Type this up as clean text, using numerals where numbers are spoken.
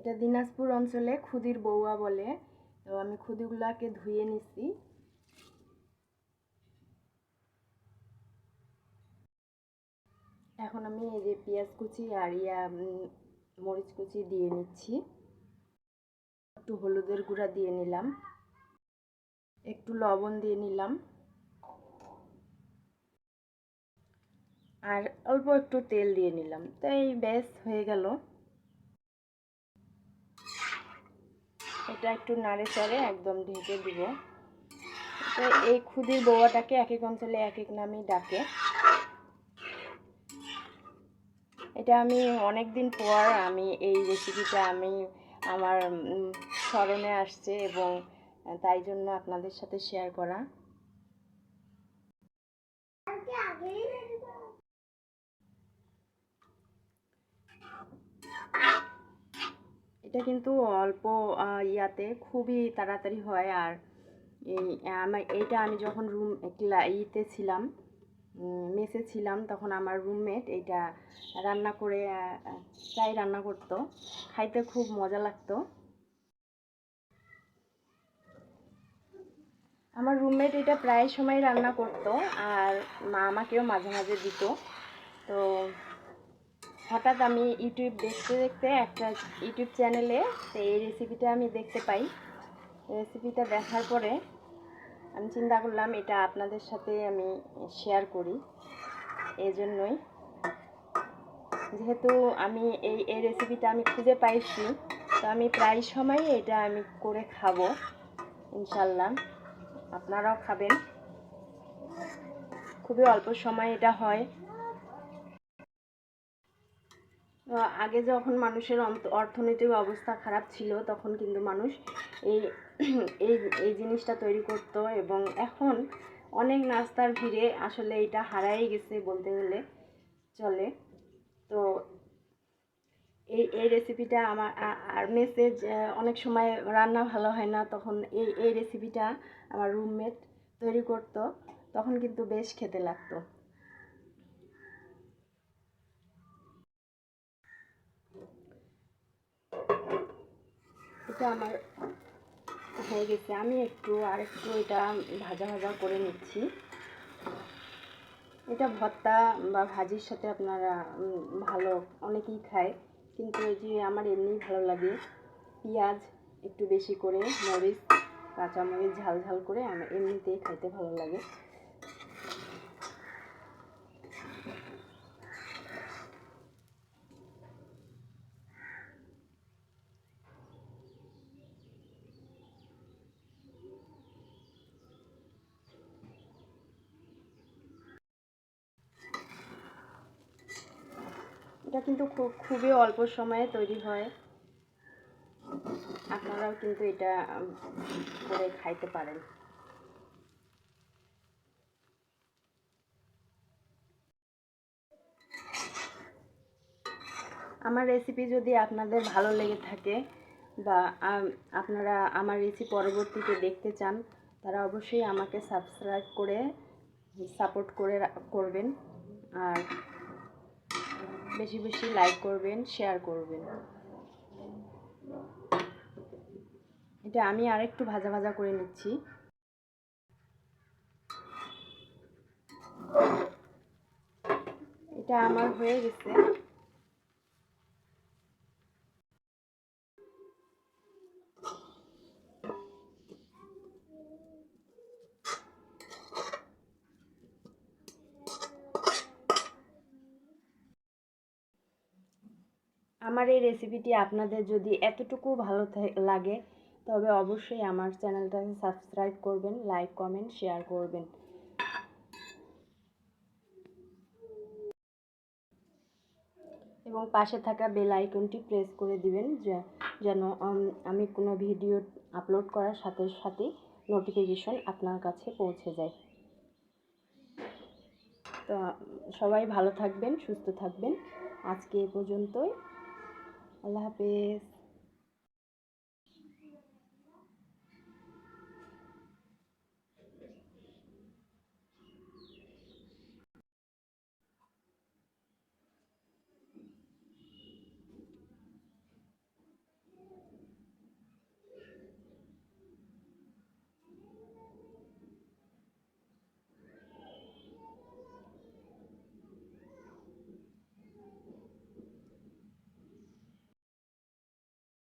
এটা দিনাজপুর অঞ্চলে খুদির বউয়া বলে। তো আমি খুদিগুলাকে ধুয়ে নিচ্ছি। এখন আমি এই যে পেঁয়াজ কুচি আর মরিচ কুচি দিয়ে নিচ্ছি। একটু হলুদের গুঁড়া দিয়ে নিলাম, একটু লবণ দিয়ে নিলাম, আর অল্প একটু তেল দিয়ে নিলাম। তাই ব্যাস হয়ে গেল। এটা একটু নাড়ে চাড়ে একদম ঢেকে দিব। তো এই খুদির বউয়াটাকে এক এক অঞ্চলে এক এক নামে ডাকে। এটা আমি অনেক দিন পর এই রেসিপিটা আমার স্মরণে আসছে এবং তাই জন্য আপনাদের সাথে শেয়ার করা। এটা কিন্তু অল্প ইয়াতে খুবই তাড়াতাড়ি হয়। আর এইটা আমি যখন ইতে ছিলাম, মেসে ছিলাম, তখন আমার রুমমেট এইটা রান্না করে প্রায় রান্না করতো। খাইতে খুব মজা লাগতো। আমার রুমমেট এটা প্রায় সময় রান্না করতো, আর মা আমাকেও মাঝে মাঝে দিত। তো হঠাৎ আমি ইউটিউব দেখতে দেখতে একটা ইউটিউব চ্যানেলে এই রেসিপিটা আমি দেখতে পাই। রেসিপিটা দেখার পরে আমি চিন্তা করলাম এটা আপনাদের সাথে আমি শেয়ার করি। এই জন্যই, যেহেতু আমি এই রেসিপিটা আমি খুঁজে পাইছি, তো আমি প্রায় সময় এটা আমি করে খাবো ইনশাল্লাহ। আপনারাও খাবেন। খুবই অল্প সময় এটা হয়। আগে যখন মানুষের অর্থনৈতিক অবস্থা খারাপ ছিল, তখন কিন্তু মানুষ এই এই এই জিনিসটা তৈরি করত। এবং এখন অনেক নাস্তার ভিড়ে আসলে এটা হারাই গেছে বলতে গেলে চলে। তো এই রেসিপিটা আমার আর মেসেজ অনেক সময় রান্না ভালো হয় না, তখন এই রেসিপিটা আমার রুমমেট তৈরি করত, তখন কিন্তু বেশ খেতে লাগতো। এটা আমার হয়ে গেছে। আমি আরেকটু এটা ভাজা ভাজা করে নিচ্ছি। এটা ভর্তা বা ভাজির সাথে আপনারা ভালো অনেকেই খায়, কিন্তু এই যে আমার এমনিই ভালো লাগে। পেঁয়াজ একটু বেশি করে, মরিচ, কাঁচামরিচ ঝাল ঝাল করে আমার এমনিতেই খাইতে ভালো লাগে। এটা কিন্তু খুবই অল্প সময়ে তৈরি হয়। আপনারাও কিন্তু এটা করে খাইতে পারেন। আমার রেসিপি যদি আপনাদের ভালো লেগে থাকে বা আপনারা আমার রেসিপি পরবর্তীতে দেখতে চান, তারা অবশ্যই আমাকে সাবস্ক্রাইব করে সাপোর্ট করবেন। আর বেশি বেশি লাইক করবেন, শেয়ার করবেন। এটা আমি আরেকটু ভাজা ভাজা করে নিচ্ছি। এটা আমার হয়ে গেছে। আমার এই রেসিপিটি আপনাদের যদি এতটুকু ভালো লাগে, তবে অবশ্যই আমার চ্যানেলটাকে সাবস্ক্রাইব করবেন, লাইক কমেন্ট শেয়ার করবেন। এবং পাশে থাকা বেল আইকনটি প্রেস করে দিবেন, যেন আমি কোনো ভিডিও আপলোড করার সাথে সাথে নোটিফিকেশন আপনার কাছে পৌঁছে যায়। তো সবাই ভালো থাকবেন, সুস্থ থাকবেন। আজকে এ পর্যন্তই। আল্লাহ হাফেজ।